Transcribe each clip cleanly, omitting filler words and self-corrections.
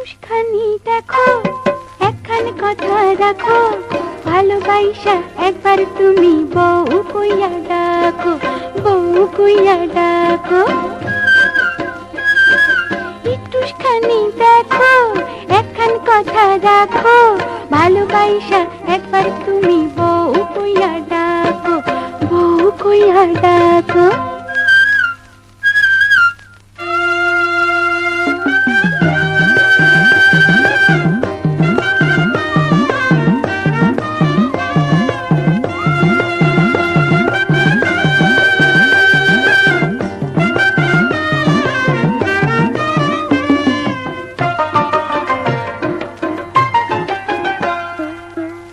একটুখানি দেখো, একখান কথা রাখো, ভালোবাসা একবার তুমি বউ কইয়া ডাকো, বউ কইয়া ডাকো। একটুখানি দেখো, একখান কথা রাখো, ভালোবাসা একবার তুমি বউ কইয়া ডাকো, বউ কইয়া ডাকো।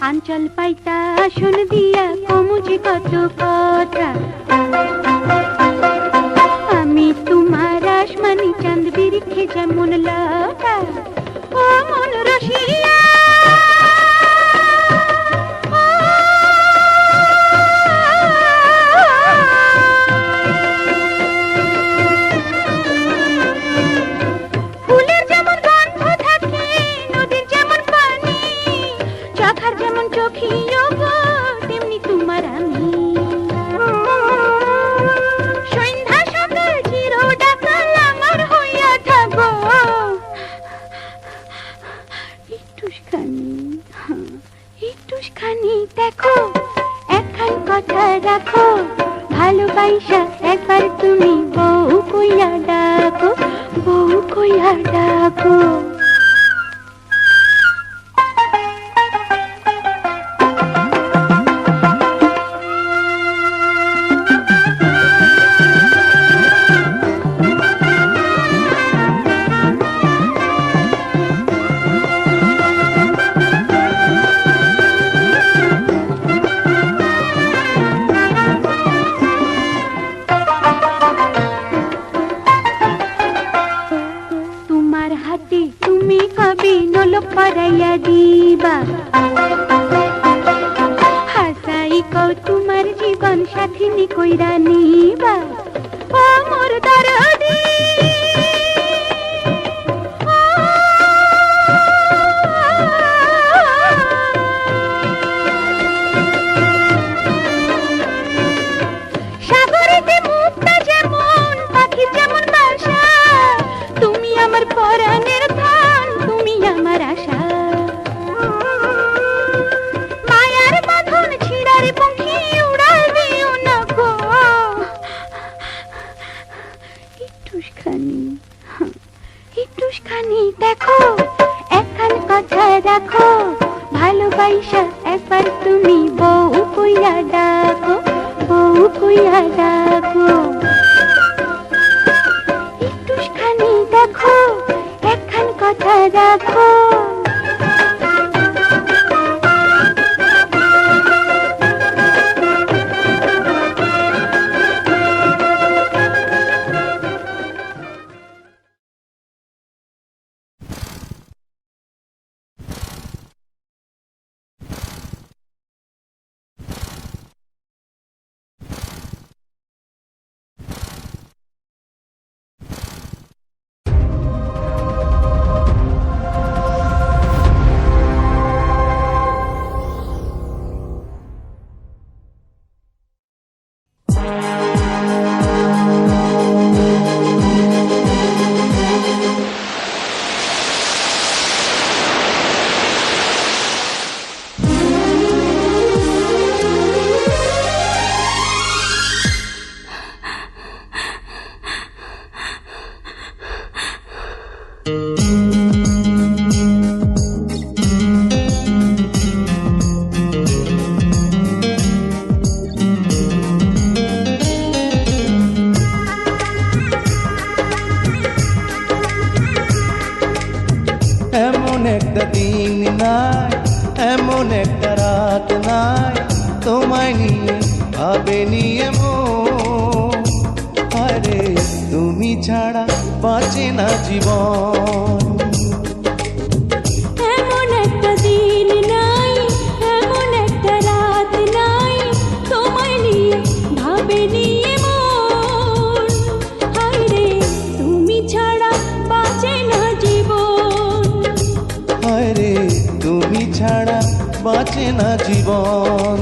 আঞ্চল পাইতা আসন দিয়া কমুজি কত কথা, আমি তোমার আসমানি চাঁদ বিরিখে যেমন লতা, ও মন রসিয়া ফুলের যেমন গন্ধ থাকে, নদীর যেমন পানি, চোখার যেমন চোখিও গো, তেমনি তোমার আমি। সন্ধ্যা সকাল চির ডাকাল আমার হইয়া থাকো, একটুখানি একটুখানি দেখো, একখান কথা রাখো, ভালোবাসা একবার তুমি বউ কইয়া ডাকো, বউ কইয়া ডাকো। তুমি কবি নলক পরাইয়া দিবা, হাসাই কও তোমার জীবন সাথিনী কইরা নিবা, ও মোর দরদি সাগরেতে মুক্তা যেমন, পাখি যেমন বাসা, তুমি আমার পরাণের ধন, তুমি আমার আশা। মায়ার বাঁধন ছিড়ার পঙ্খী উড়াল দিও না গো, একটুখানি একটুখানি দেখো, একখান কথা রাখো, ভালোবাসা একবার তুমি বউ কইয়া ডাকো, বউ কইয়া ডাকো। একটুখানি দেখো, একখান কথা রাখো। এমন একটা দিন নাই, এমন একটা রাত নাই, তোমায় নিয়ে ভাবেনি এমন, আরে তুমি ছাড়া বাঁচে না জীবন। এমন একটা দিন নাই, এমন একটা রাত নাই, তোমায় নিয়ে ভাবেনি এমন, আরে তুমি ছাড়া বাঁচে না জীবন। বাঁচে না জীবন।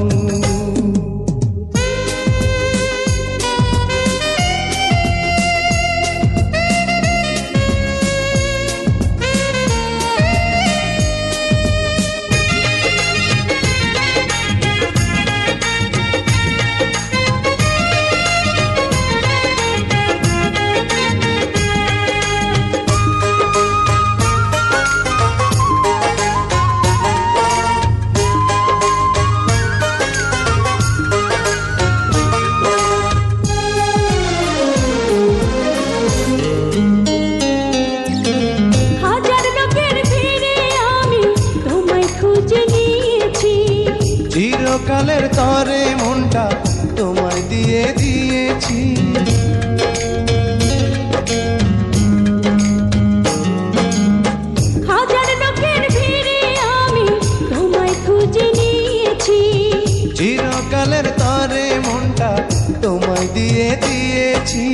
হাজার লোকের ভিড়ে আমি তোমায় খুঁজে নিয়েছি, চিরকালের তরে মনটা তোমায় দিয়ে দিয়েছি। হাজার লোকের ভিড়ে আমি তোমায় খুঁজে নিয়েছি, চিরকালের তরে মনটা তোমায় দিয়ে দিয়েছি।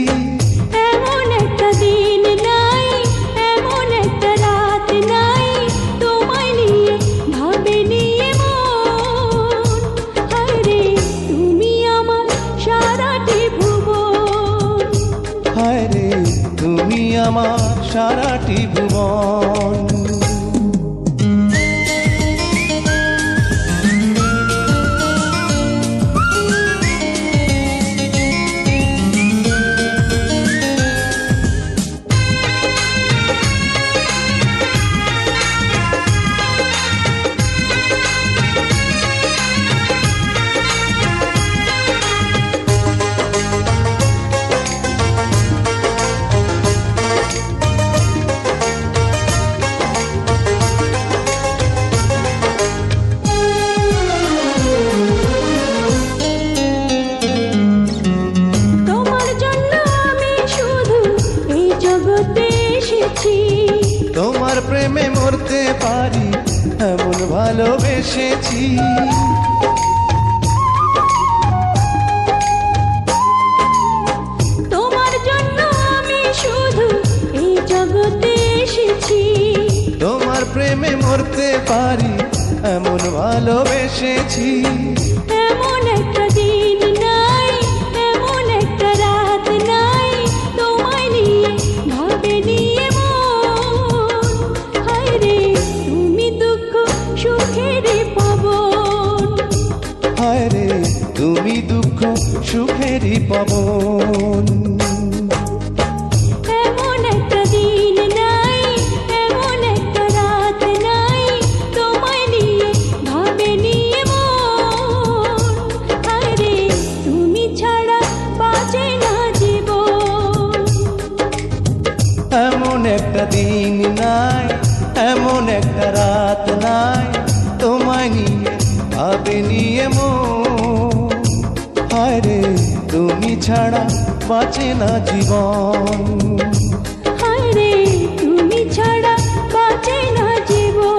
এমন একটা দিন নাই, এমন একটা রাত নাই, তোমায় নিয়ে ভাবে নিয়ে মন। হায়রে তুমি আমার সারাটি ভুবন, হায় রে তুমি আমার সারাটি ভুবন। তোমার জন্য আমি শুধু এই জগতে এসেছি, তোমার প্রেমে মরতে পারি এমন ভালোবেসেছি। তোমার জন্য আমি শুধু এই জগতে এসেছি, তোমার প্রেমে মরতে পারি এমন ভালোবেসেছি। এমন একটা দিন নাই, এমন একটা রাত নাই, তোমায় নিয়ে ভাবে নিয়ে মন। হায়রে তুমি দুঃখ সুখের পাবন, হায় রে তুমি দুঃখ সুখেরই পবন। এমন একটা দিন নাই, এমন একটা রাত নাই, তোমায় নিয়ে ভাবে নিয়ে মন। হায়রে তুমি ছাড়া বাঁচে না জীবন, এমন একটা দিন নাই, এমন একটা রাত নাই, তোমায় নিয়ে ভাবে নিয়ে মন। হায় রে তুমি ছাড়া বাঁচে না জীবন। হায়রে তুমি ছাড়া বাঁচে না জীবন।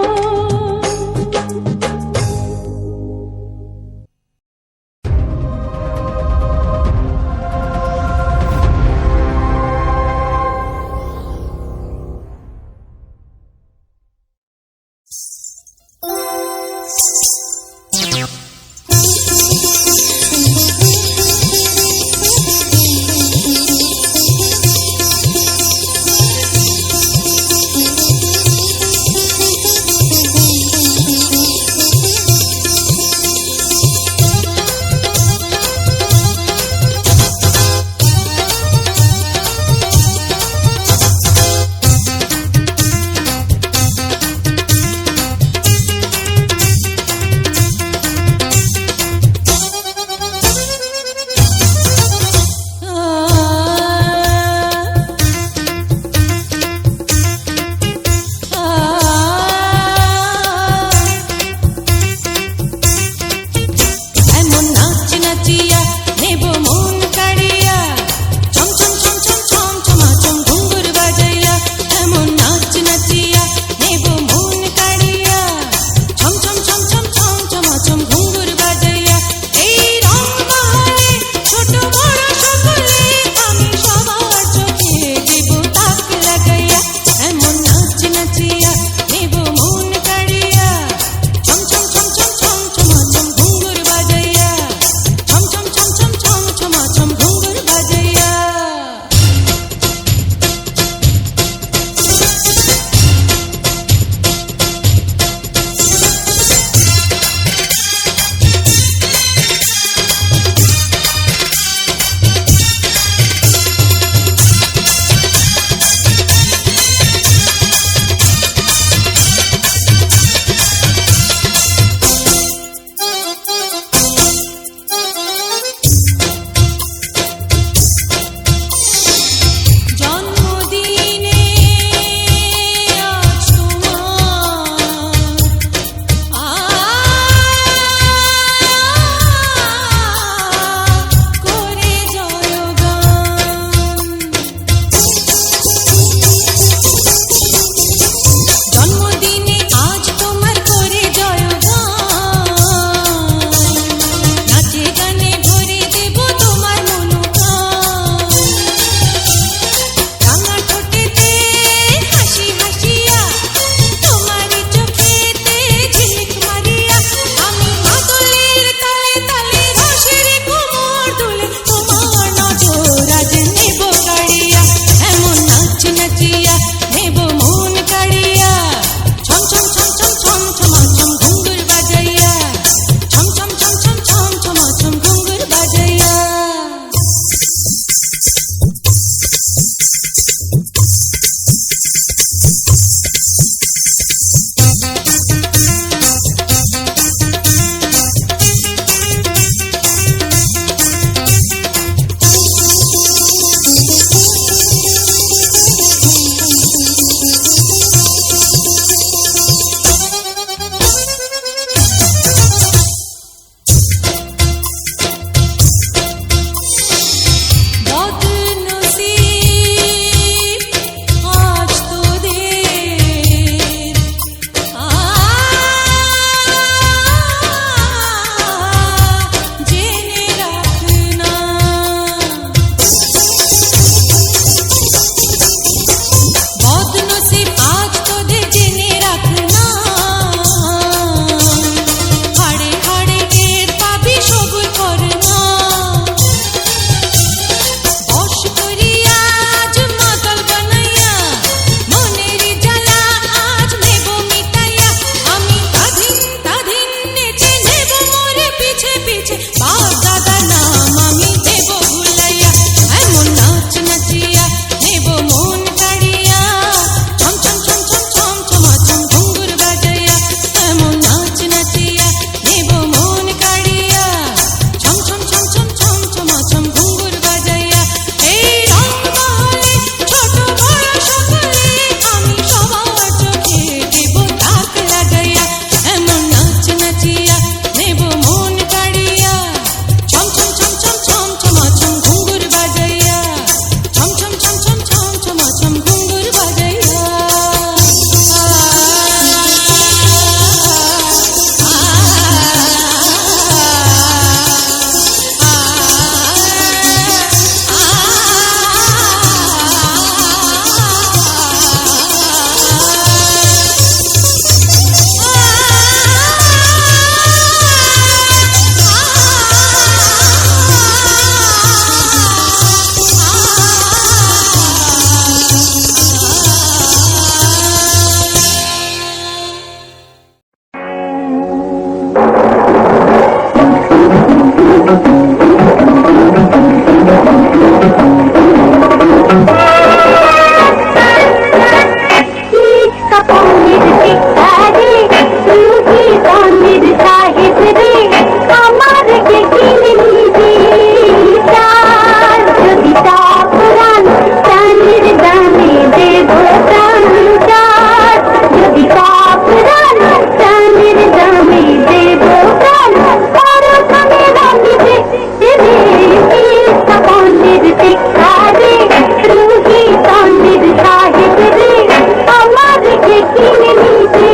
নিতে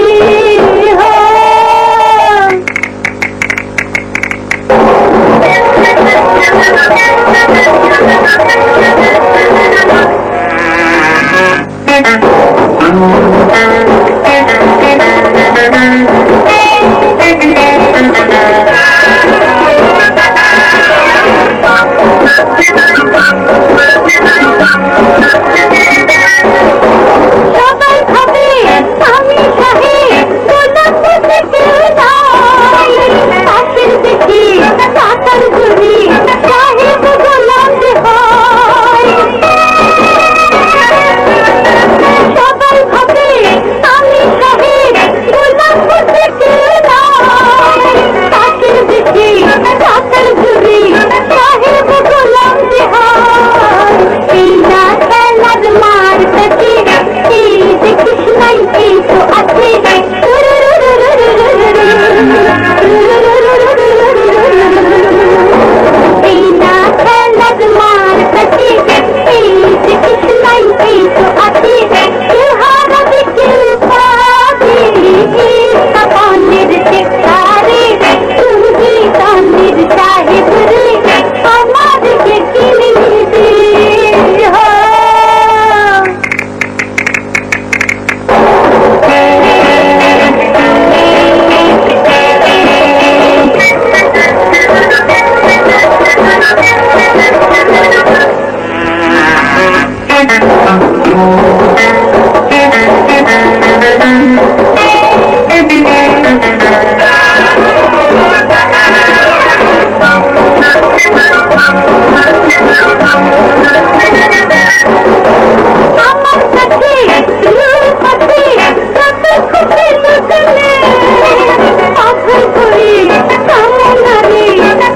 সবাই ভাবে আমি শাহেদ গোলাপ থেকে নাই পাশের দেখি কাতার ঘুরি সাহেব গোলাম যে হয় সবাই ভাবে আমি শাহেদ গোলাপ থেকে নাই পাশের দেখি কাতার ঘুরি সাহেব গোলাম যে হয় এই না খেলার মার কাছে এই দেখিস নাই এই তো আছে এই না খেলার মার কাছে এই দেখিস নাই এই তো আছে কেউ হারাবে কেউ পাবে কাপনের টেকারে তুমি কানের সাহেব রে আমাদেরকে কিনে নিতে আমার কাছে রূপ আছে কত খুশি লুকলে পাথর করে কামনারে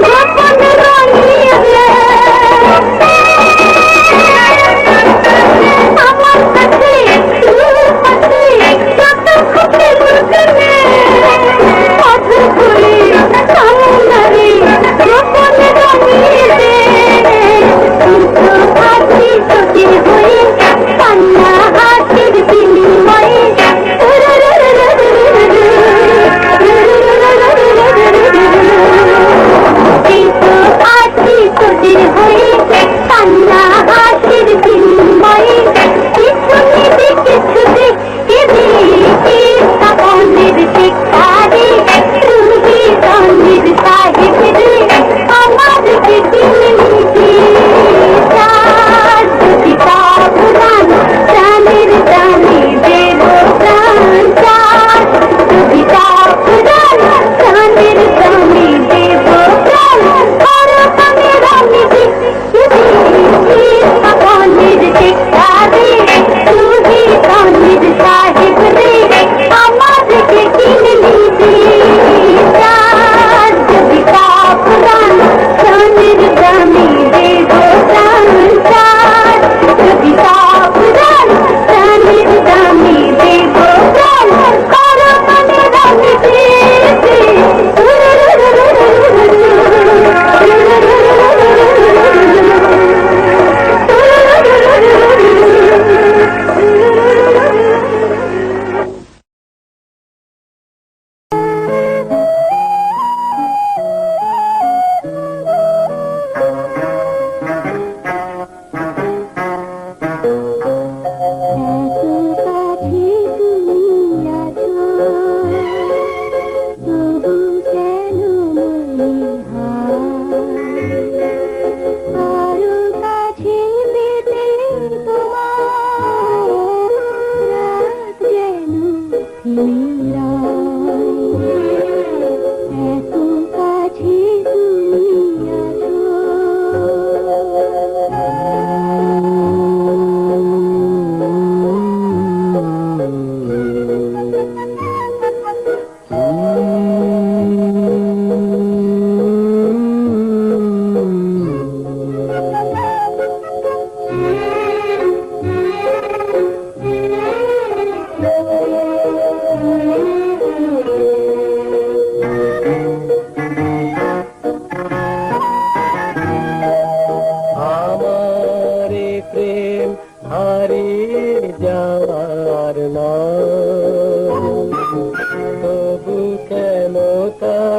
গোপন রঙিয়ে আমার কাছে রূপ আছে কত খুশি লুকলে পাথর করে কামনারে গোপন রঙিয়ে হাসি সতীর হয়ে কান্না হাসির বিনিময়ে হাসি সতীর হয়ে কান্না হাসির বিনিময়ে কিছু নিবি কিছু দেখবি কাপনের টেকারে তুমি কানের সাহেব রে আমাদেরকে কিনে নিবি প্রাণের জানে দেব প্রাণ চার কবিতা পুরাণ প্রাণের জানে দেব প্রাণ পরকালের আমি কাপনের টেকারে তুমি কানের সাহেব রে আমাদেরকে কিনে নিবি চার কবিতা পুরাণ প্রাণের জানে দেব প্রাণ চার কবিতা পুরাণ প্রাণের জানে দেব প্রাণ পরকালের আমি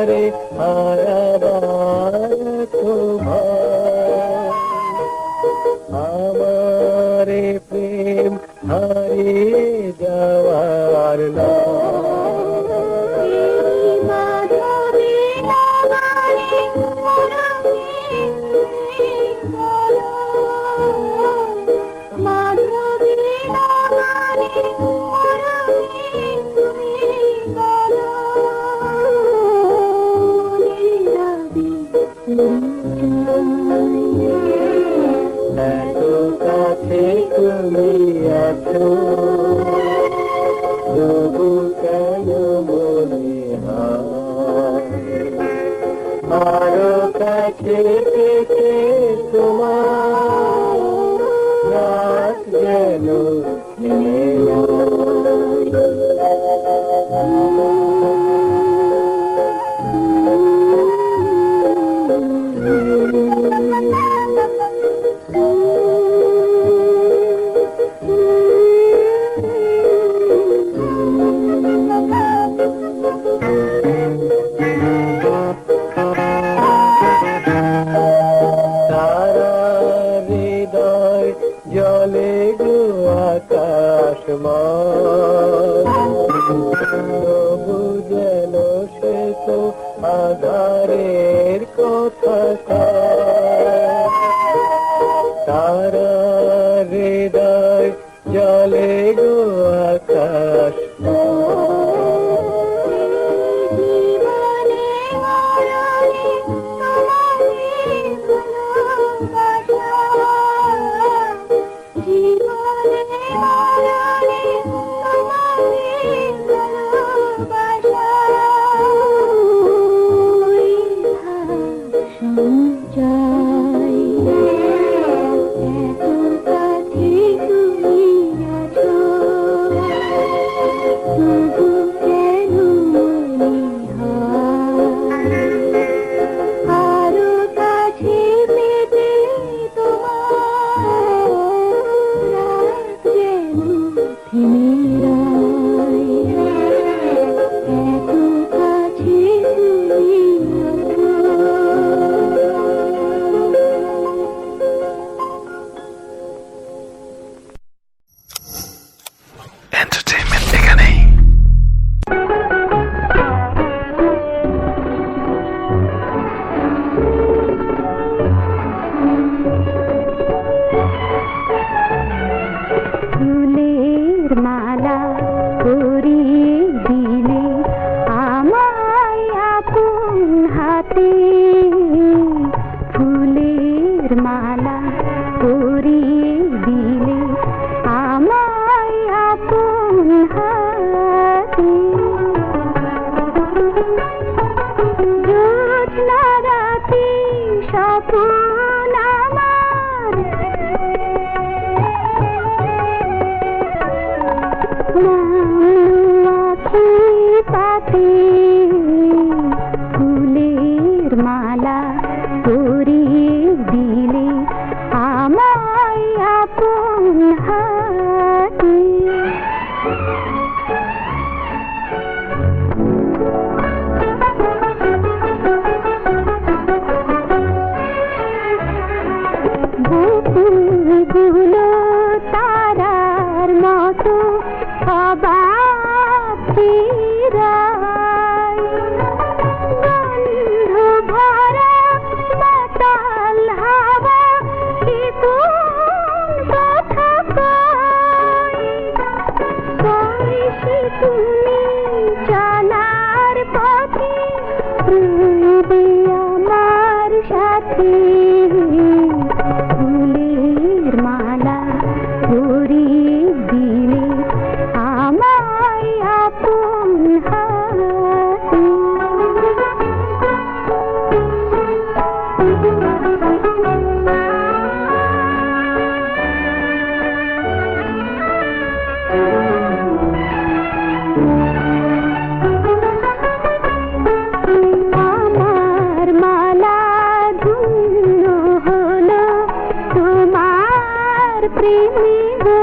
তারে হারাবার তোমার আমারে প্রেম হারিয়ে যাওয়ার না এত কাছে তুমি আছো তবু কেন মনে হয় আরো কাছে থেকে তোমার রাত যেন থেমে তারা হৃদয় জলে গো আকাশ তবু যেন সে তো আধারের কথা তারা হৃদয় জলে গো আকাশ Entertainment এখানেই। ফুলের মালা পরিয়ে দিলে আমায় আপন হাতে ফুলের মালা পরিয়ে দিলে আমায় আপন হাতে জ্যোৎস্না রাতে স্বপ্ন আমার আখি পাতে ফুলের মালা পরিয়ে দিলে আমায় আপন হাতে বকুলগুলো তারার মতো অবাক চিরায় গন্ধ ভরা বাতাল হাওয়া কি কোন কথা কয় সে তুমি চলার পথে রইবে আমার সাথে ফুলের মালা পরিয়ে দিলে আমায় আপন হাতে আমার মালা ধন্য হলো তোমার প্রেমে গো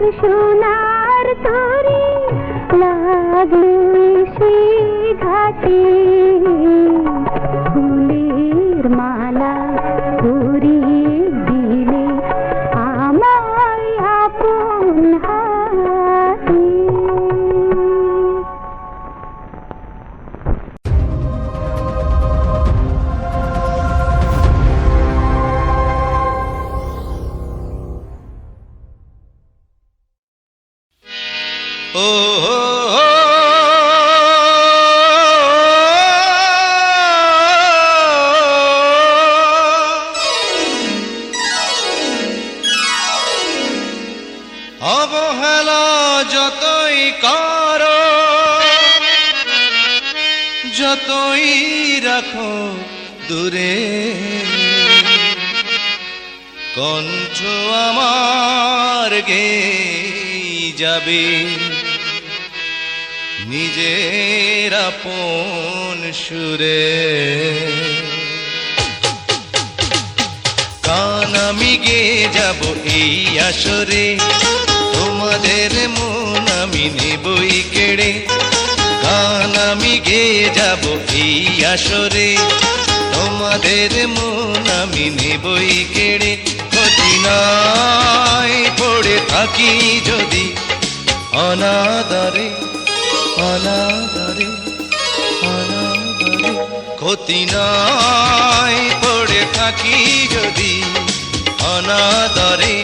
আর সোনার তরি লাগলো সে ঘাটে ফুলের মালা পরিয়ে দিলে আমায় আপন হাতে। ও অবহেলা যতই করো, যতই রাখো দূরে, কণ্ঠ আমার গেয়ে যাবে নিজের আপন সুরে। গান আমি গেয়ে যাব এই আসরে, তোমাদের মন আমি নেবই কেড়ে। গান আমি গেয়ে যাব এই আসরে, তোমাদের মন আমি নেবই কেড়ে। ক্ষতি নাই পড়ে থাকি যদি অনাদরে, অনাদরে, অনাদরে। ক্ষতি নাই পড়ে থাকি যদি অনাদরে।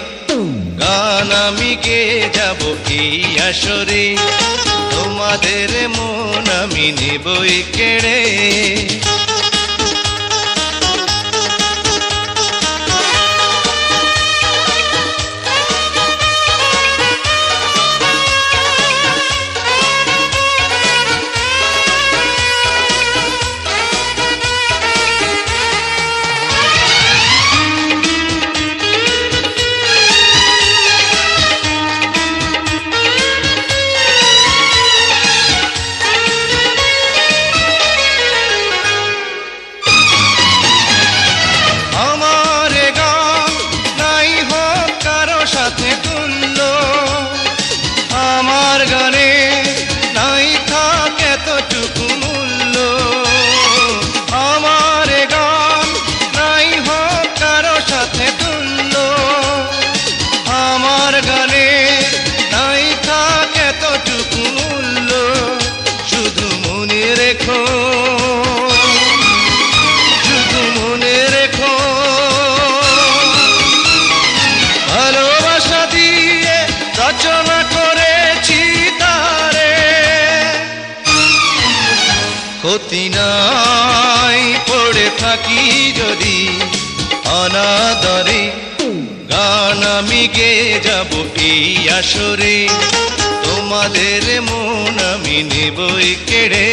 গান আমি গেয়ে যাব এই আসরে, তোমাদের মন আমি নেবই কেড়ে। ক্ষতি নাই পড়ে থাকি যদি অনাদরে। গান আমি গেয়ে যাব এই আসরে, তোমাদের মন আমি নেবই কেড়ে।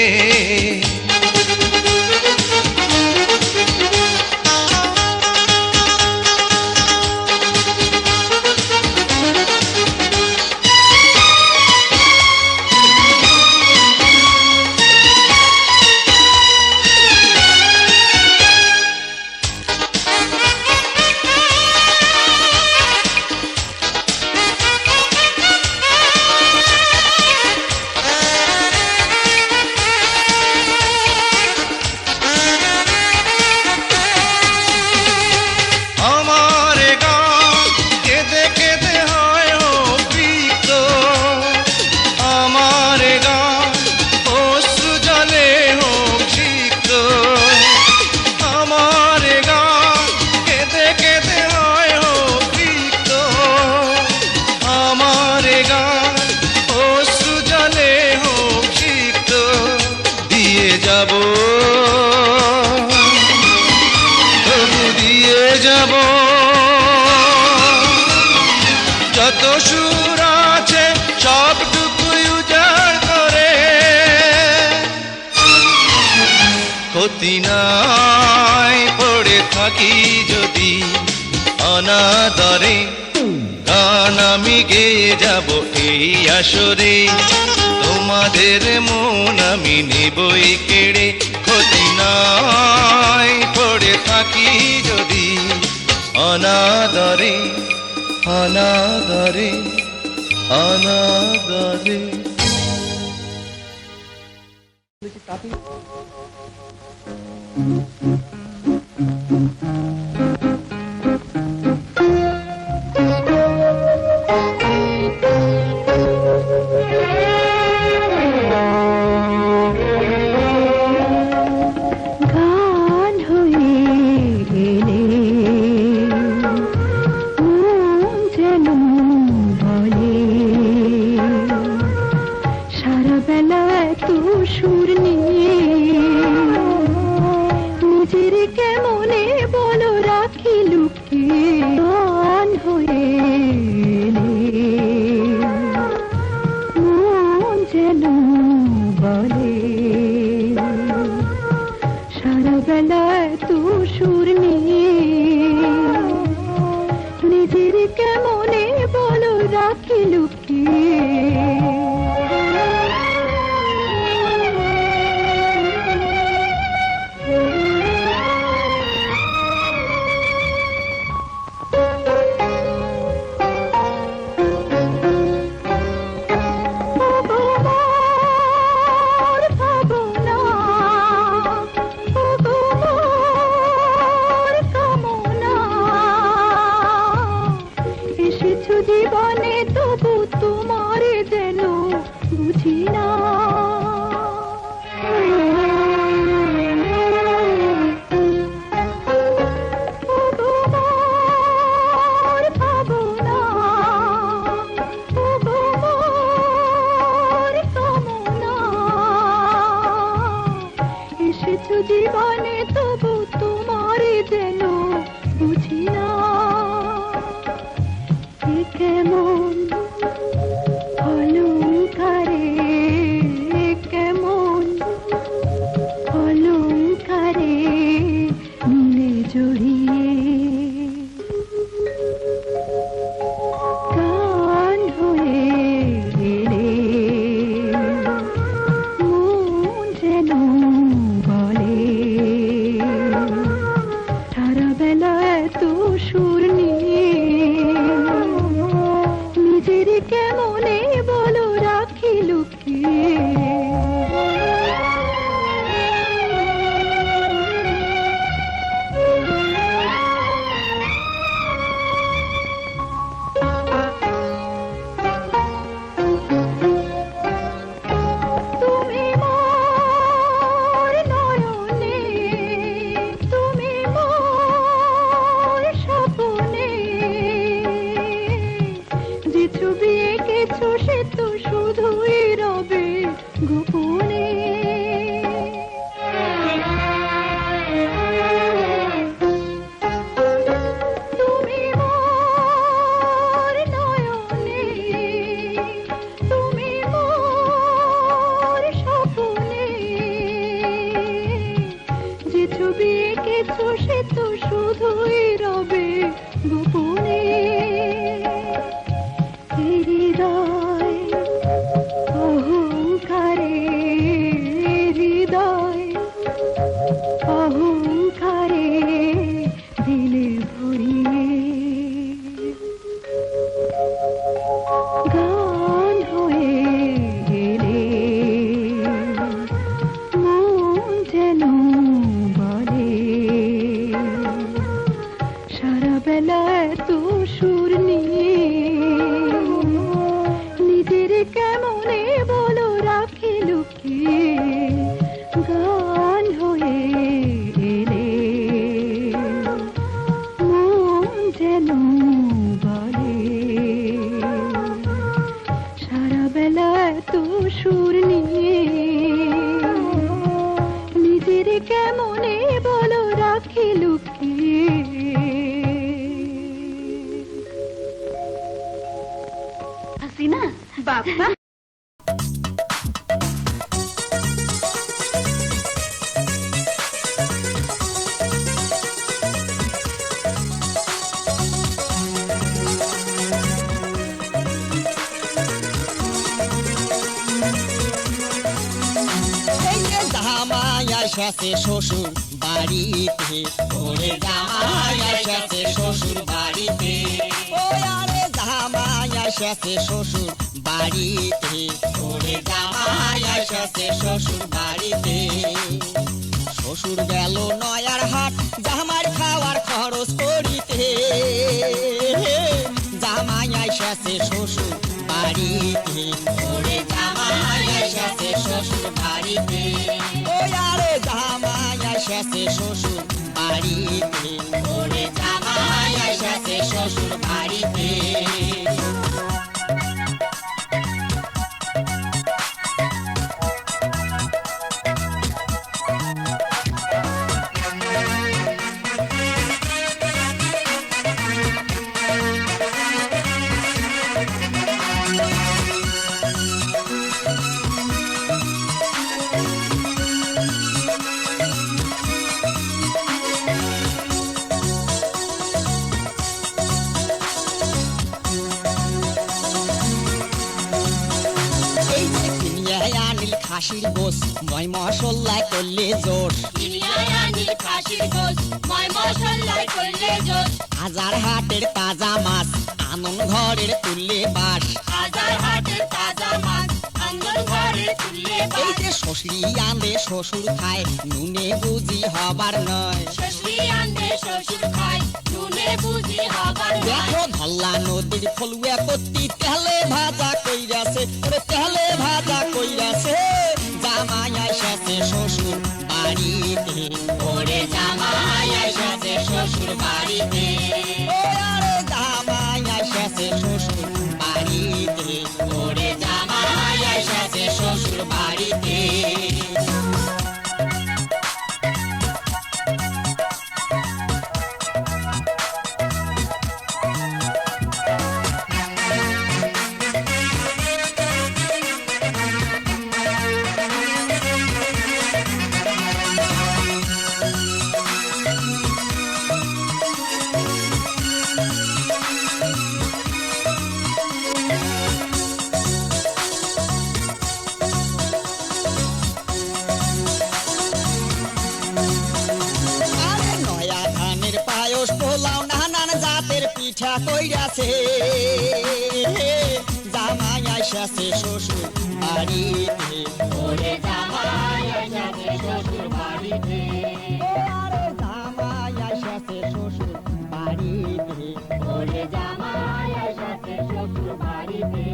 ক্ষতি নাই পড়ে থাকি যদি অনাদরে। গান আমি গেয়ে যাব এই আসরে, তোমাদের মন আমি নেবই কেড়ে। ক্ষতি নাই পড়ে থাকি যদি অনাদরে, অনাদরে, অনাদরে। গান হয়ে এলে মন যেন বলে সারা বেলা এত সুর নিয়ে নিজের কেমনে বলো রাখি লুকিয়ে। গান হয়ে এলে মন যেন বলে সারা বেলা এত সুর নিয়ে নিজের কেমনে বলো রাখি লুকিয়ে। জীবনে তবু তোমার যেন বুঝি না। এসেছো জীবনে তবু তোমার যেন বুঝি না। কেমন অলংকারে কেমন অলংকারে মিলে জড়িয়ে গান হয়ে এলে মন যেন বলে সারা বেলা এত সুর নিয়ে নিজের কেমনে বলো রাখি লুকিয়ে। তুমি মোর নয়নে, তুমি মোর স্বপ্নে, যে ছবি এঁকেছো সে তো শুধুই রবে গোপনে। তুমি মোর নয়নে, তুমি মোর স্বপ্নে, যে ছবি এঁকেছো সে তো শুধুই রবে গোপনে। হৃদয় অহংকারে, হৃদয় অহংকারে দিলে ভরিয়ে গান হয়ে এলে মন যেন বলে সারা বেলা এত সুর নিয়ে নিজের কেমনে বলো রাখি লুকিয়ে। গান হয়ে এলে মন যেন বলে সারা বেলা এত সুর নিয়ে নিজের কেমনে বলো রাখি লুকিয়ে। হাসিনা বাবা আইসাছে শ্বশুর বাড়িতে, ওরে জামাই আইসাছে শ্বশুর বাড়িতে। ও আরে জামাই এসেছে শ্বশুর বাড়িতে, ওরে জামাই এসেছে শ্বশুর বাড়িতে। শ্বশুর গেল নয়ার হাট জামাই খাওয়ার খরচ করিতে, জামাই এসেছে শ্বশুর বাড়িতে, ওরে জামাই এসেছে শ্বশুর বাড়িতে। ও আরে জামাই এসেছে শ্বশুর বাড়িতে, ওরে জামাই এসেছে শ্বশুর বাড়িতে। খাসির গোস ময় মশলায় করলে জোর, হাজার হাটের তাজা মাছ আনন্দ ঘরের তুললে বাস। এই যে শ্বশুরি আনবে শ্বশুর খায় নুনে বুঝি হবার নয়, দেখো ধল্লা নদীর ফলুয়া কত্তি তেলে ভাজা কইরাছে, ওরে তেলে ভাজা কইরাছে। জামাই এসেছে শ্বশুর বাড়িতে, ওরে জামাই এসেছে শ্বশুর বাড়িতে। ও আরে জামাই এসেছে শ্বশুর বাড়িতে, ওরে জামাই এসেছে শ্বশুর বাড়িতে। পোলাও নানান জাতের পিঠা কইরাছে, জামাই এসেছে শ্বশুর বাড়িতে, ওরে জামাই এসেছে শ্বশুর বাড়িতে। ওরে জামাই এসেছে শ্বশুর বাড়িতে, ওরে জামাই এসেছে শ্বশুর বাড়িতে।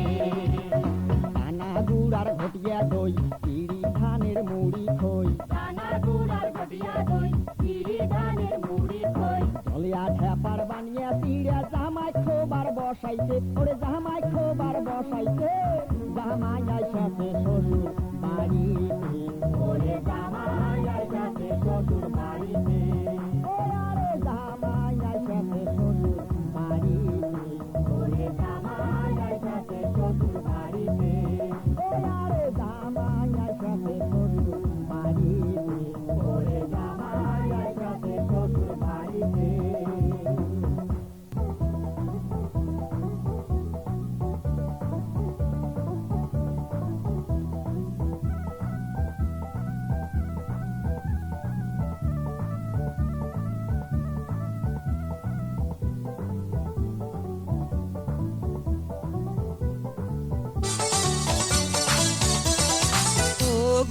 দানা গুড়ার ঘটিয়া দই পিড়ি ধানের মুড়ি খই, দানা গুড়ার ঘটিয়া দই পিড়ি ধানের মুড়ি খই। চলিয়া ঠেপার বানিয়া পিড়া জামাই খোবার বসাইছে, ওরে জামাই খোবার বসাইছে। জামাই এসেছে শ্বশুর বাড়িতে, ওরে জামাই এসেছে শ্বশুর বাড়িতে। ওরে জামাই এসেছে শ্বশুর বাড়িতে, ওরে জামাই এসেছে শ্বশুর বাড়িতে। ওরে জামাই এসেছে শ্বশুর বাড়িতে, ওরে জামাই এসেছে শ্বশুর বাড়িতে।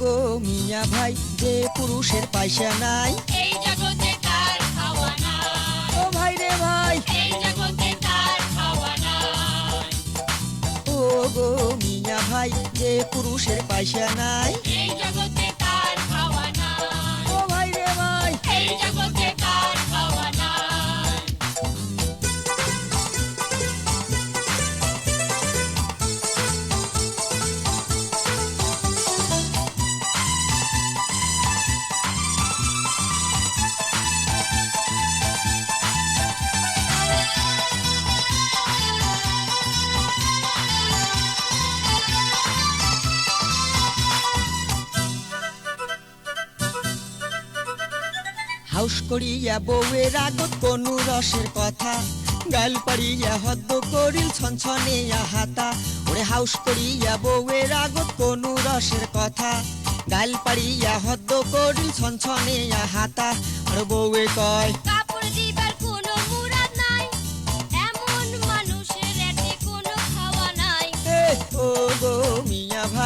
গো মিয়া ভাই যে পুরুষের পয়সা নাই, এই জগতে তার খাওয়া নাই। ও ভাই রে ভাই, এই জগতে তার খাওয়া নাই। ও গো মিয়া ভাই যে পুরুষের পয়সা নাই, এই জগতে তার খাওয়া নাই। ও ভাই রে ভাই, এই জগতে তার খাওয়া নাই। হাউস করিয়া বউয়ের আগত কোনো রসের কথা, গাল পারিয়া হদ্দ করিল ছনছনিয়া হাতা। ওরে হাউস করিয়া বউয়ের আগত কোনো রসের কথা, গাল পারিয়া হদ্দ করিল ছনছনিয়া হাতা। আর বউয়ে কয় কাপড় দিবার কোনো মুরাদ নাই, এমন মানুষের এতে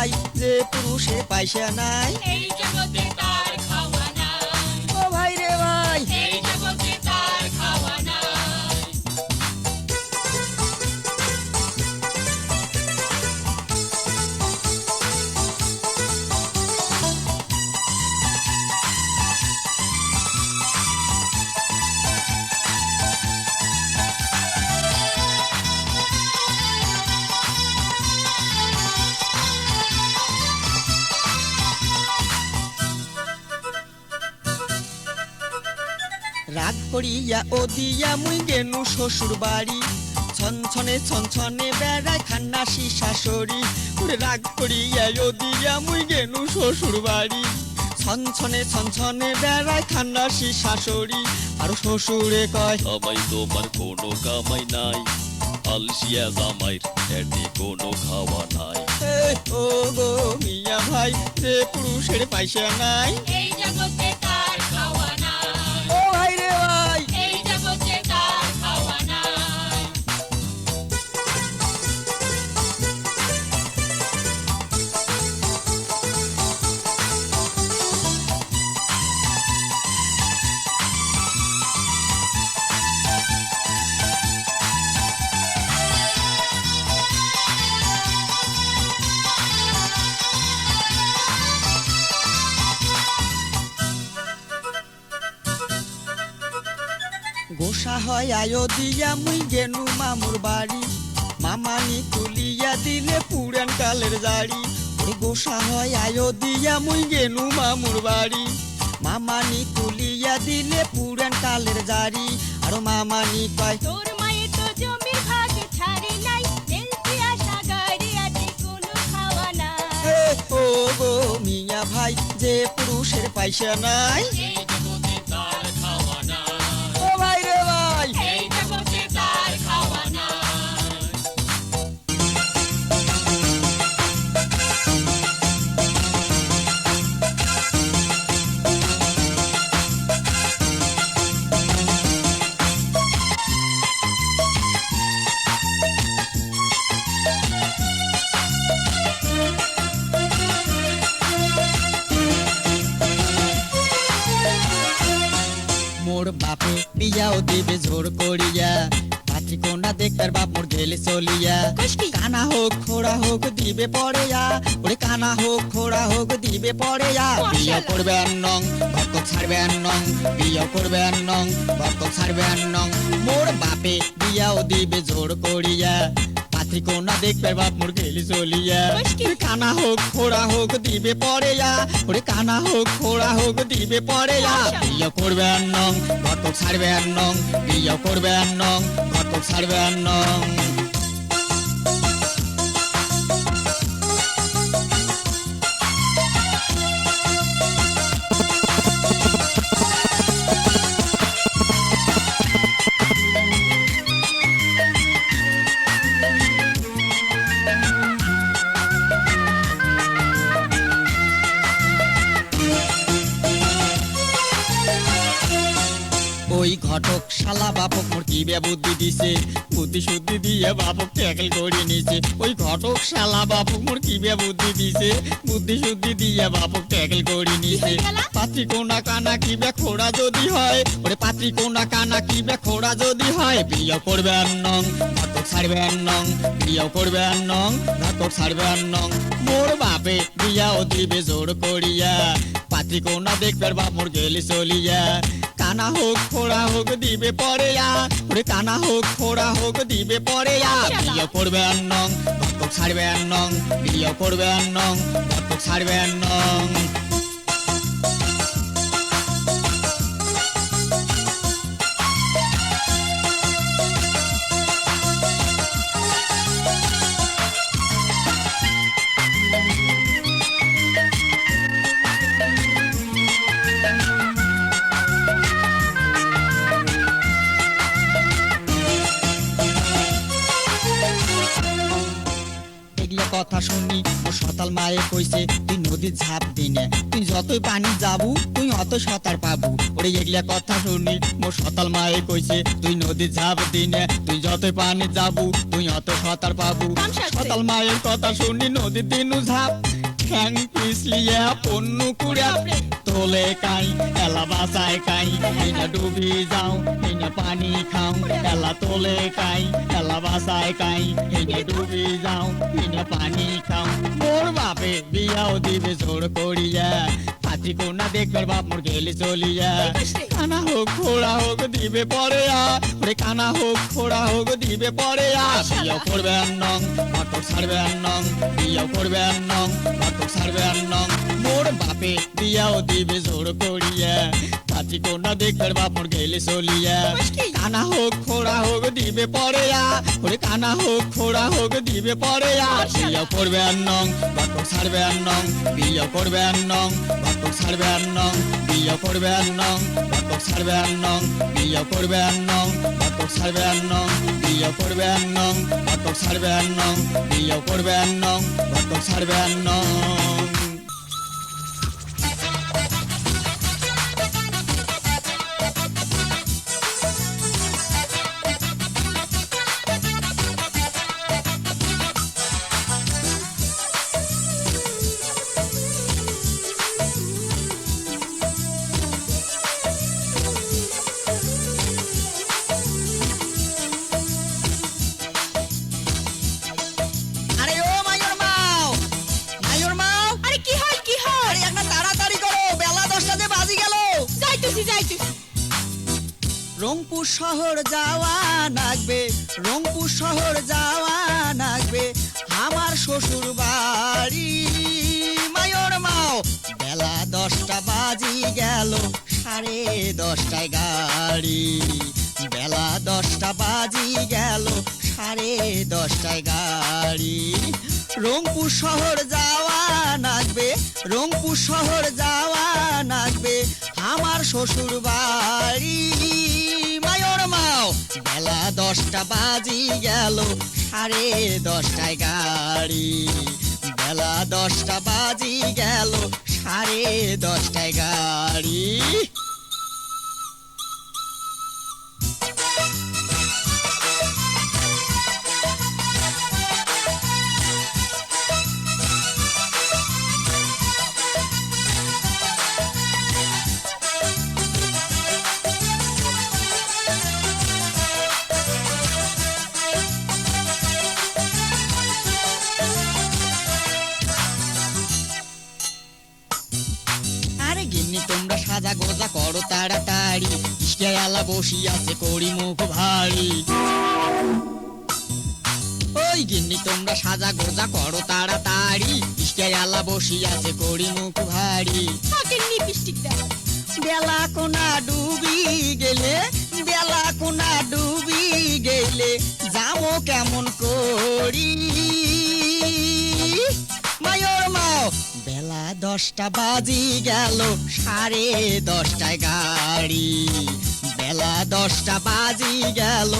ভাই যে পুরুষের পয়সা নাই এই জগতে তার খাওয়া নাই ও ভাই রে ভাই এই জগতে তার খাওয়া নাই রাগ করিয়া ও দিয়া মুই গেনু শ্বশুর বাড়ি ছনছনে ছনছনে বেড়ায় খান্নাসি শাশুড়ি ওরে রাগ করিয়া ও দিয়া মুই গেনু শ্বশুর বাড়ি ছনছনে ছনছনে বেড়ায় খান্নাসি শাশুড়ি আর শ্বশুরে কয় জামাই তোমার কোনো কামাই নাই আলসিয়া জামাইর পেটে কোনো খাওয়া নাই এ, ও গো মিয়া ভাই যে পুরুষের পয়সা নাই এই জগতে তার খাওয়া নাই ও ভাই রে ভাই এই জগতে তার খাওয়া নাই গোসা হয় আয়ো দিয়া মুই গেনু মামুর বাড়ি মামানি তুলিয়া দিলে পুরান কালের জাড়ি ওরে গোসা হয় আয়ো দিয়া মুই গেনু মামুর বাড়ি মামানি তুলিয়া দিলে পুরান কালের জাড়ি আর মামানি কয় তোর মায়ের তো জমির ভাগ ছাড়ে নাই তেলতে আসা গাড়ি আছে কোনো খাওয়া নাই এ, ও গো মিয়া ভাই যে পুরুষের পয়সা নাই এই জগতে তার খাওয়া নাই ও ভাই রে ভাই এই জগতে তার খাওয়া নাই মোর বাপে বিয়াও দিবে জোর করিয়া পাত্রী কোনা দেখতার বাপ মোর গেলে চলিয়া কানা হোক খোড়া হোক দিবে পড়েয়া ওরে কানা হোক খোড়া হোক দিবে পড়েয়া বিয়া করবে নং ভক্ত ছাড়বে নং বিয়া করবে নং ভক্ত ছাড়বে নং মোর বাপে বিয়াও দিবে জোর করিয়া পাত্রী কোনা দেখবে বাপ মোর গেলে চলিয়া কানা হোক খোড়া হোক দিবে পড়েয়া ওরে কানা হোক খোড়া হোক দিবে পড়েয়া বিয়া করবে নং ভক্ত ছাড়বে নং বিয়া করবে নং ভক্ত ছাড়বে নং ওই ঘটক শালা বাপক মোর কি বে বুদ্ধি দিছে বুদ্ধি শুদ্ধি দিয়ে বাপক ট্যাকেল করে নিছে ওই ঘটক শালা বাপক মোর কি বে বুদ্ধি দিছে বুদ্ধি শুদ্ধি দিয়ে বাপক ট্যাকেল করে নিছে পাত্রী কোনা কানা কি বে খোড়া যদি হয় ওরে পাত্রী কোনা কানা কি বে খোড়া যদি হয় বিয়ে করবে নং ঘটক ছাড়বে নং বিয়ে করবে নং ঘটক ছাড়বে নং মোর বাপে বিয়াও দিবে জোর করিয়া পাত্রী কোনা দেখবে বাপ মোর গেলে চলিয়া কানা হোক খোড়া হোক দিবে পড়েয়া ওরে কানা হোক খোড়া হোক দিবে পড়েয়া বিয়ে করবে নং ঘটক ছাড়বে নং বিয়ে করবে নং ঘটক ছাড়বে নং কথা শুনি ও সতাল মায়ে কইছে তুই নদীর ঝাঁপ দিনে তুই যতই পানি যাবু তুই অত সাঁতার পাবু ওরে এগুলা কথা শুনি মোর সতাল মায়ে কইছে তুই নদীর ঝাঁপ দিনে তুই যতই পানি যাবু তুই অত সাঁতার পাবু সতাল মায়ের কথা শুনি নদীর দিনু ঝাঁপ ঠ্যাং পিছলিয়া পন্নু কুড়া তোলে কাই এলা বাসায় কাই এইনা ডুবি যাও এইনা পানি খাও এলা তোলে কাই এলা বাসায় কাই এইনা ডুবি যাও এইনা পানি খাও মোর বাপে বিয়াও দিবে জোর করিয়া পাত্রী কোনা দেখবার বাপ মোর গেলে চলিয়া কানা হোক খোড়া হোক দিবে পরে ওরে কানা হোক খোড়া হোক দিবে পরে বিয়াও করবে নং নাটক ছাড়বে নং বিয়াও করবে নং নাটক ছাড়বে নং মোর বাপে বিয়াও দিবে জোর করিয়া পাত্রী কোনা দেখবার বাপ মোর গেলে চলিয়া কানা হোক খোড়া হোক দিবে পরে ওরে কানা হোক খোড়া হোক দিবে পরে বিয়াও করবে নং নাটক ছাড়বে নং বিয়াও করবে নং নাটক ছাড়বে নং বিয়াও করবে নং নাটক ছাড়বে নং বিয়াও করবে নং নাটক ছাড়বে নং বিয়াও করবে নং নাটক ছাড়বে নং বিয়াও করবে নং নাটক ছাড়বে নং। আরে ও মাইয়র মাও মাইয়র মাও আরে কি হয় কি হয়? আরে একটা তাড়াতাড়ি করো বেলা 10টা যে বাজি গেল যাইতেছি যাইতেছি। রংপুর শহর যাওয়া লাগবে রংপুর শহর যাওয়া লাগবে আমার শ্বশুর বাড়ি মাইয়র মাও বেলা 10টা বাজি গেল 10:30টায় গাড়ি বেলা 10টা বাজি গেল 10:30টায় গাড়ি রংপুর শহর যাওয়া লাগবে রংপুর শহর যাওয়া লাগবে আমার শ্বশুর বাড়ি মাইয়র মাও বেলা 10টা বাজি গেল 10:30টায় গাড়ি বেলা 10টা বাজি গেল 10:30টায় গাড়ি আরে গিন্নি তোমরা সাজা গোজা করো তাড়াতাড়ি ইস্কেয়ালা বসি আছে করি মুখ ভারী ওই গিন্নি তোমরা সাজা গোজা করো তাড়াতাড়ি ইস্কেয়ালা বসি আছে করি মুখ ভারী তাকে লিপস্টিক দাও। বেলা কোনা ডুবি গেলে বেলা কোনা ডুবি গেলে যাবো কেমন করি মাইয়র মাও বেলা 10টা বাজি গেল 10:30টায় গাড়ি বেলা 10টা বাজি গেল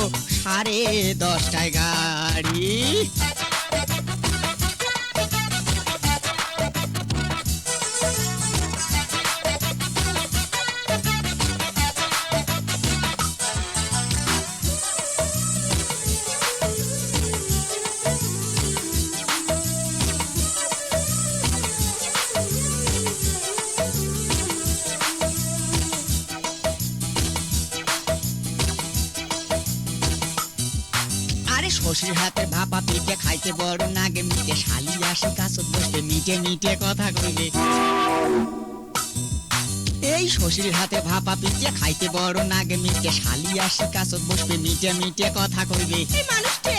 10:30টায় গাড়ি আরে শশীর হাতে ভাপা পিঠে খাইতে বড় নাগে মিটে শালি আসি কাছত বসতে মিটে মিটে কথা কইলে এই শশীর হাতে ভাপা পিঠে খাইতে বড় নাগে মিটে শালি আসি কাছত বসবে মিটে মিটে কথা কইবে এই মানুষটা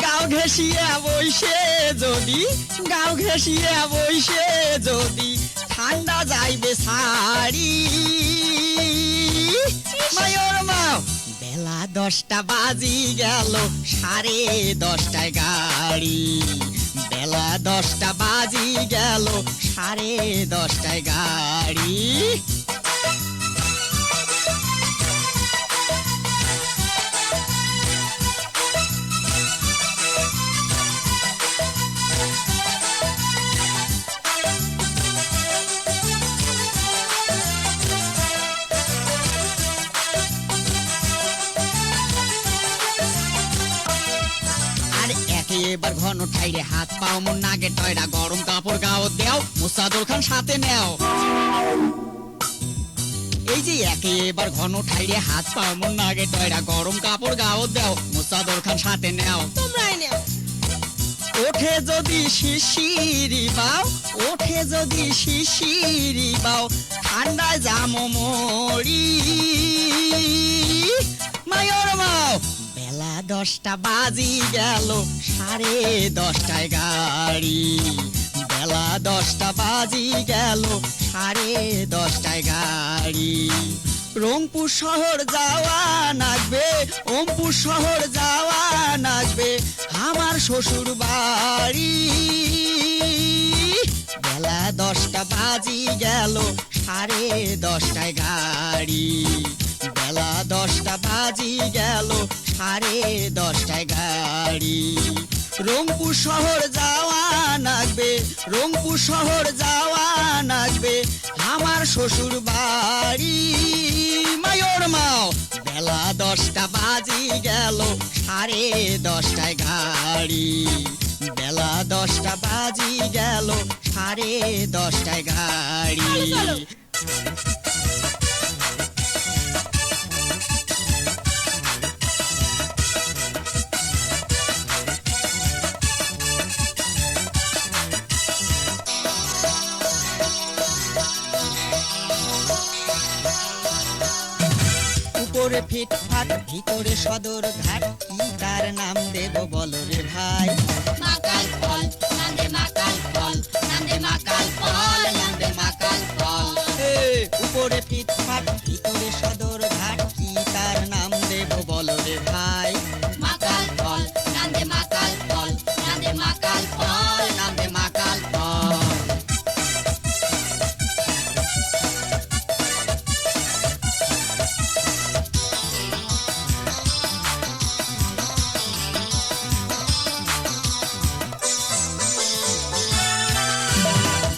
গাও ঘেঁষিয়া বইসে যদি গাও ঘেঁষিয়া বইসে যদি ঠান্ডা যাইবে সারি মাইয়র মাও বেলা 10টা বাজি গেল 10:30টায় গাড়ি বেলা 10টা বাজি গেল 10:30টায় গাড়ি এবার ঘন ঘন ঠাইরে হাত পাও মন নাগে টয়রা গরম কাপড় গাও দেও মুসাদর খান সাথে নেও এই যে একেবার ঘন ঠাইরে হাত পাও মন নাগে টয়রা গরম কাপড় গাও দেও মুসাদর খান সাথে নেও তোমরাই নেও ওঠে যদি শিশিরি বাও ওঠে যদি শিশিরি বাও ঠান্ডায় জামো মরি মায়র মাও বেলা 10টা বাজি গেল 10:30টায় গাড়ি বেলা 10টা বাজি গেল 10:30টায় গাড়ি রংপুর শহর যাওয়া লাগবে ওমপুর শহর যাওয়া লাগবে আমার শ্বশুর বাড়ি বেলা 10টা বাজি গেল 10:30টায় গাড়ি বেলা 10টা বাজি গেল 10:30টায় গাড়ি রংপুর শহর যাওয়া লাগবে রংপুর শহর যাওয়া লাগবে আমার শ্বশুর বাড়ি মায়র মাও বেলা 10টা বাজি গেল 10:30টায় গাড়ি বেলা 10টা বাজি গেল 10:30টায় গাড়ি উপরে ফিটফাট ভিতরে সদর ঘাট কি তার নাম দেব বলো রে ভাই মাকাল ফল নান্দে মাকাল ফল নান্দে মাকাল ফল নান্দে মাকাল ফল উপরে ফিটফাট ভিতরে সদর ঘাট কি তার নাম দেব বলো রে ভাই মাকাল ফল নান্দে মাকাল ফল নান্দে মাকাল ফল নান্দে মাকাল ফল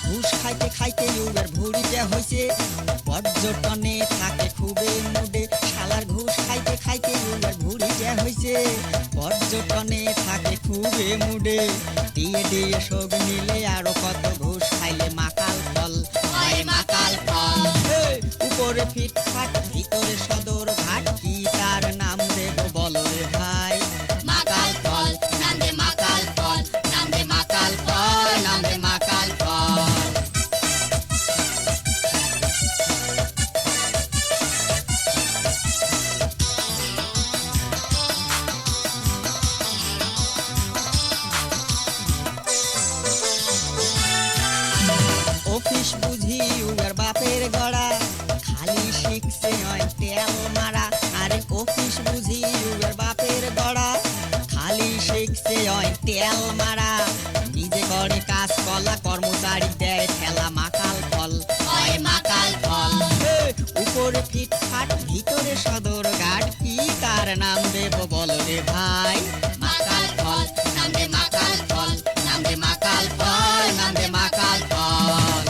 ঘুষ খাইতে খাইতে ইউবের ভুড়িতে হইছে পর্যটনে থাকে খুবই মুডে শালার ঘুষ খাইতে খাইতে ইউবের ভুড়িতে হইছে পর্যটনে থাকে খুবই মুডে দিয়ে দিয়ে শোক নিলে আরো কত ঘুষ খাইলে মাকাল ফল হয় মাকাল ফল উপরে ফিটফাট ভিতরে সদর ঘাট কি তার নাম দেব বলো রে ভাই মাকাল ফল নান্দে মাকাল ফল নান্দে মাকাল ফল নান্দে মাকাল ফল অফিস বুঝি উয়ার বাপের গড়া খালি শিখছে হয় তেল মারা আরে অফিস বুঝি উয়ার বাপের গড়া খালি শিখছে হয় তেল মারা নিজে করে কাজ কলা কর্মচারী দেয় ঠেলা মাকাল ফল হয় মাকাল ফল উপরে ফিটফাট ভিতরে সদর ঘাট কি তার নাম দেব বলো রে ভাই মাকাল ফল নান্দে মাকাল ফল নান্দে মাকাল ফল নান্দে মাকাল ফল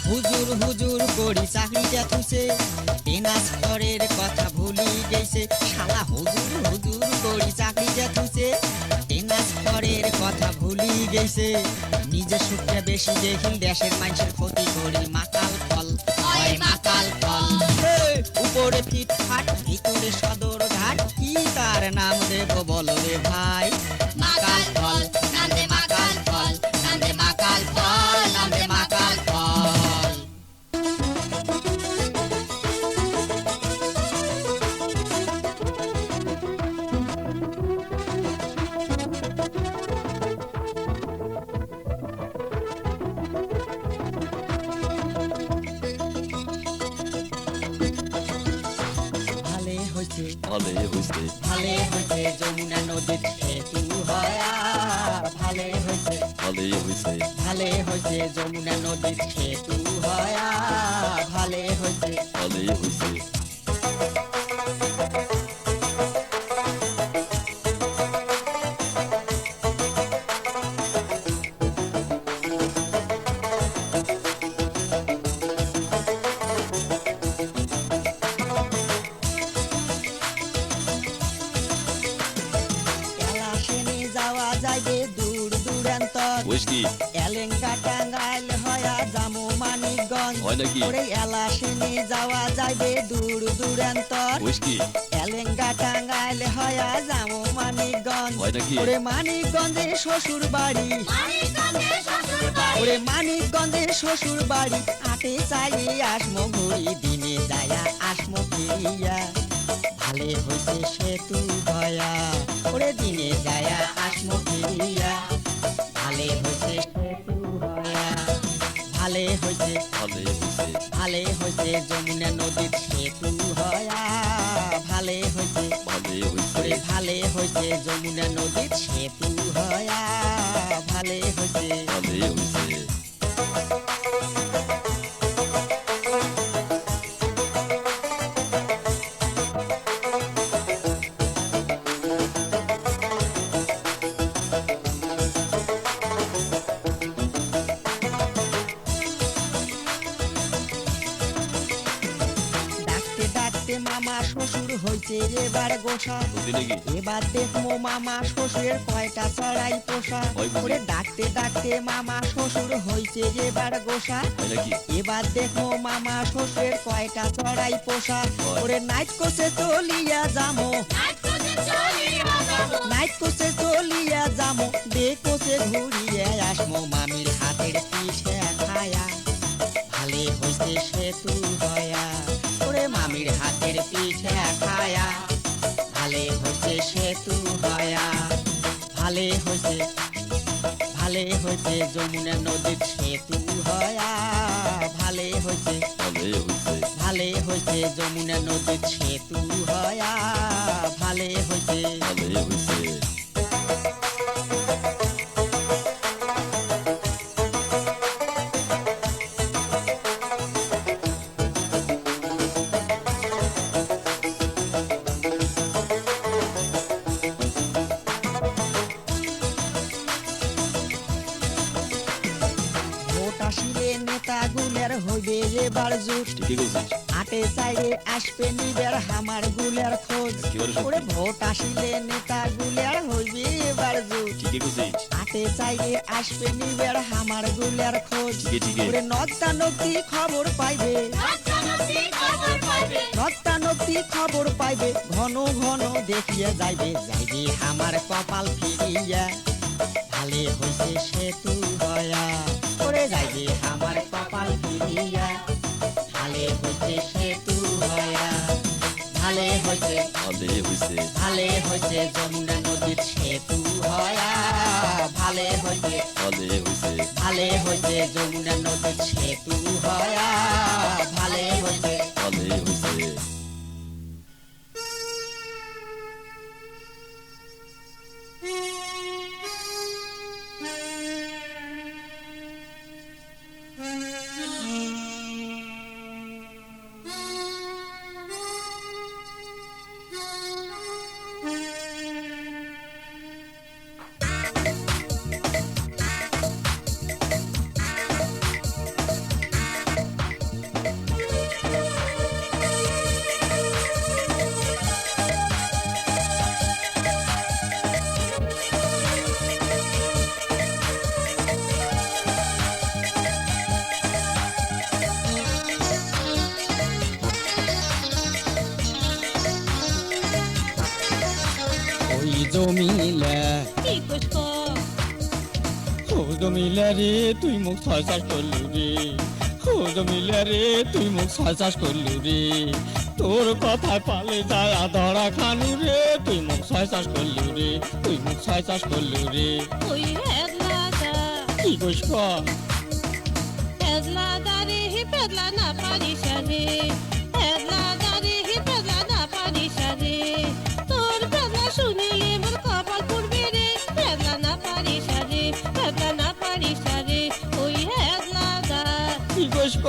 হুজুর হুজুর করি চাকরিটা খুঁজে পেনাস পরের কথা ভুলি গেছে শালা হুজুর হুজুর করি চাকরিটা খুঁজে পেনাস পরের কথা ভুলি গেছে নিজের সুখটা বেশি দেখি দেশের মানুষের ক্ষতি করি মাকাল ফল হয় মাকাল ফল উপরে ফিটফাট ভিতরে সদর ঘাট কি তার নাম দেব বলো রে ভাই মাকাল ফল নান্দে মাকাল ফল নান্দে মাকাল ফল নান্দে মাকাল ফল ভালে হয়েছে ভালে হইছে ভালে হয়েছে যমুনা নদীর সেতু হয়া ভালে হয়েছে ভালে হইছে ভালে হয়েছে যমুনা নদীর সেতু হয়া ভালে হয়েছে ভালে হইছে দূরান্তর কইস কি এলেঙ্গা টাঙ্গাইল হয়া জামু মানিকগঞ্জ হয় নাকি ওরে এলাসেনে যাওয়া যাইবে দূর দূরান্তর কইস কি এলেঙ্গা টাঙ্গাইল হয়া জামু মানিকগঞ্জ হয় নাকি ওরে মানিকগঞ্জে শ্বশুর বাড়ি ওরে মানিকগঞ্জের শ্বশুর বাড়ি আটে চাই আসমো ঘুরি দিনে যায়া আসমো ফিরিয়া ভালে হইছে সেতু ভয়া ওরে দিনে যায়া আসমো ফিরিয়া ভালে হইছে সেতু ভয়া ভালে হইছে ভালে হইছে ভালে হইছে যমুনা নদীর সেতু হয়া ভালে হইছে ভালে হইছে ওরে ভালে হইছে যমুনা নদীর সেতু হয়া ভালে হইছে ভালে হইছে ডাকতে ডাকতে মামা শ্বশুর হইছে এবার গোসা সত্যি নাকি এবার দেখবো মামা শ্বশুরের কয়টা চড়াই পোষা হয় বুঝি। ওরে ডাকতে ডাকতে মামা শ্বশুর হইছে এবার গোসা হয় নাকি এবার দেখবো মামা শ্বশুরের কয়টা চড়াই পোষা হয়। ওরে নাইট কোসে চলিয়া যামো নাইট কোসে চলিয়া যামো ডে কোসে ঘুরিয়ে আসমো মামির হাতের পিঠে খায়া ভালে হইছে সেতু হয়া ওরে মামির হাতের পিঠে খায়া ভালে হইছে সেতু হয়া ভালে হইছে ভালে হইছে যমুনা নদীর সেতু হয়া ভালে হইছে ভালে হইছে ভালে হইছে যমুনা নদীর সেতু হয়া ভালে হইছে ভালে হইছে ভোট আসিলে নেতাগুলের হইবে এবার জুট ঠিকই কইছিস আটে চাইরে আসবে নিবের হামার গুলের খোঁজ একেবারে সত্যি। ওরে ভোট আসিলে নেতাগুলের হইবে এবার জুট ঠিকই কইছিস আটে চাইরে আসবে নিবের হামার গুলের খোঁজ ঠিকই ঠিকই ওরে নদ্দা নদী খবর পাইবে নদ্দা নদী খবর পাইবে ঘন ঘন দেখিয়া যাইবে যাইবে আমার কপাল ফিরিয়া ভালে হইছে সেতু হয়া ওরে যাইবে আমার কপাল ফিরিয়া ভালে হইছে সেতু হয়া ভালে হইছে ভালে হইছে ভালে হইছে যমুনা নদীর সেতু হয়া ভালে হইছে ভালে হইছে ভালে হইছে যমুনা নদীর সেতু হয়া ভালে হইছে ভালে হইছে ওই জমিলা কি পুষ্প ও জমিলা রে তুই মুখ ছয় চাষ করলু রে ও জমিলা রে তুই মুখ ছয় চাষ করলু রে তোর কথায় পালে যায় ধরা খানু রে তুই মুখ ছয় চাষ করলু রে তুই মুখ ছয় চাষ করলু রে ওই হেদলাদা কি কইস ক হেদলাদা রে হি পেদলা না পারি সাজে হেদলাদা রে হি পেদলা না পারি সাজে তোর পেদলা শুনিলে মোর কপাল পুড়বে রে পেদলা না পারি সাজে পেদলা না পারি সাজে ওই হেদলাদা কি কইস ক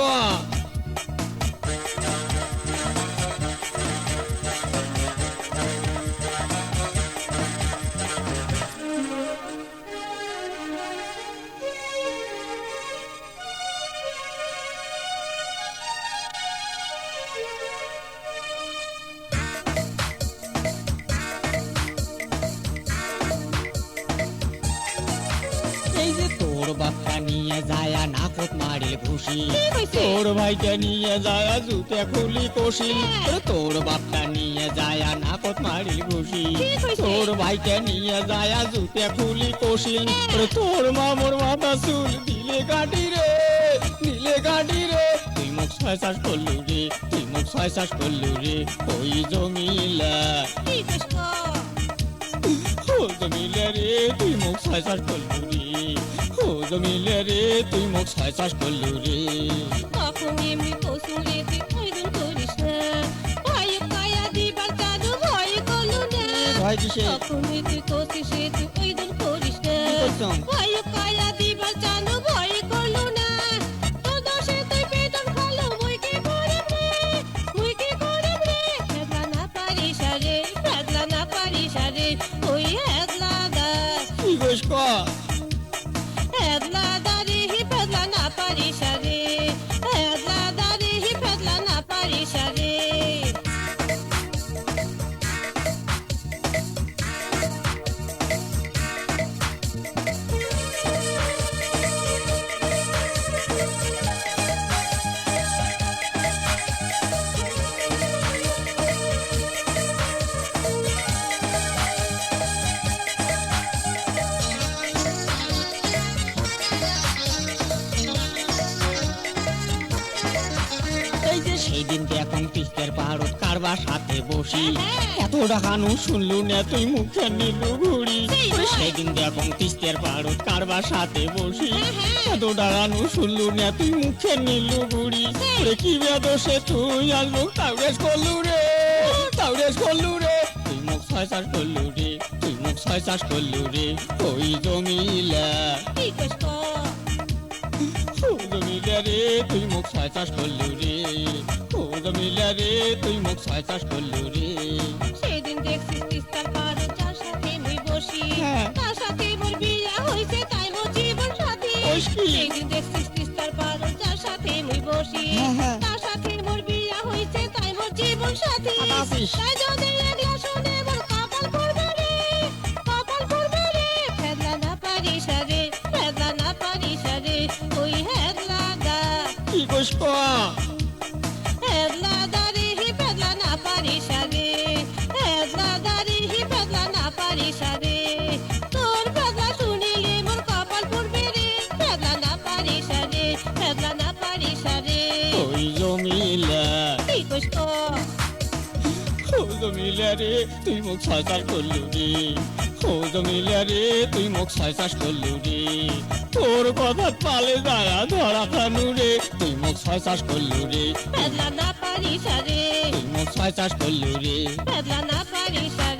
এই যে তোর বাপটা নিয়ে যায় নাকত মারিল ঘুষি, কি হইছে? তোর ভাইটা নিয়ে যায় জুতে খুলি কষিল, হ্যাঁ। তোর বাপটা নিয়ে যায় নাকত মারিল ঘুষি, ঠিক হইছে। তোর ভাইটা নিয়ে যায় জুতে খুলি কষিল, তোর মামর মাথা চুল দিলে কাটি রে, দিলে কাটি রে। তুই মুখ ছয় চাষ করলু রে, তুই মুখ ছয় চাষ করলু রে, ওই জমিলা কি কইস ক? ও জমিলা রে, তুই মুখ ছয় চাষ করলু রে, ও জমিলা রে, তুই মুখ ছয় চাষ করলু রে। তখন এমনি কসুরে তুই ওইদিন করিস না, ভয় কায়া দিবার চালু ভয় করলু না। ভয় কিসে? তখন তুই কষিস রে তুই ওইদিন করিস না, করছম? ভয় কায়া দিবার চালু ভয় করলু না। তোর দোষে তুই বেতন খালো, মুই কি করিম রে, মুই কি করিম রে। ফেদলা না পারিস রে, ফেদলা না পারিস রে, ওই হেদলা দা, কি কইস ক? হেদলা দারে হি ফেদলা না পারিস রে, হেদলা দারে হি ফেদলা না পারিস রে। এই যে সেই দিন এখন তিস্তের পাহাড়ত কারবার সাথে বসি, হ্যাঁ। এত ডাকানু শুনলু না তুই মুখে নিলু ঘুরি। সেই হয়। সেই দিন এখন তিস্তের পাহাড়ত কারবার সাথে বসি, হ্যাঁ, হ্যাঁ। এত ডাকানু শুনলু না তুই মুখে নিলু ঘুরি। ওরে কি বেদোষে তুই আলু তাউরেস করলু রে, তাউরেস করলু রে। তুই মুখ ছয় চাষ করলু রে, তুই মুখ ছয় চাষ করলু রে, ওই জমিলা কি কইস ক? ও জমিলা রে, তুই মুখ ছয় চাষ করলু রে, ও জমিলা রে, তুই মুখ ছয় চাষ করলু রে। সেদিন দেখছিস তিস্তার পাড়ে যার সাথে মুই বসি, হ্যাঁ। তার সাথে মোর বিয়া হইছে তাই মোর জীবন সাথী। কইস কি? সেদিন দেখছিস তিস্তার পাড়ে যার সাথে মুই বসি, হ্যাঁ, হ্যাঁ। তার সাথে মোর বিয়া হইছে তাই মোর জীবন সাথী। আছিস। তাই যদি একলা শুনে মোর কপাল করবে রে, কপাল করবে রে। ফেদলা না পারিস রে, ফেদলা না পারিস রে, ওই হেদলা দা, কি কইস ক? হেদলা দারে হি ফেদলা না পারিস রে, হেদলা দারে হি ফেদলা না পারিস রে। তোর ফেদলা শুনিলে মোর কপাল পুড়বে রে, ফেদলা না পারিস রে, ফেদলা না পারিস রে। ওই জমিলা কি কইস ক? ও জমিলা রে, তুই মুখ ছয় চাষ করলু রে, ও জমিলা রে, তুই মুখ ছয় চাষ করলু রে। তোর কথা পালে যায় ধরা খানু রে, তুই মুখ ছয় চাষ করলু রে, ফেদলা না পারিস রে, তুই মুখ ছয় চাষ করলু রে। ফেদলা না পারিস রে।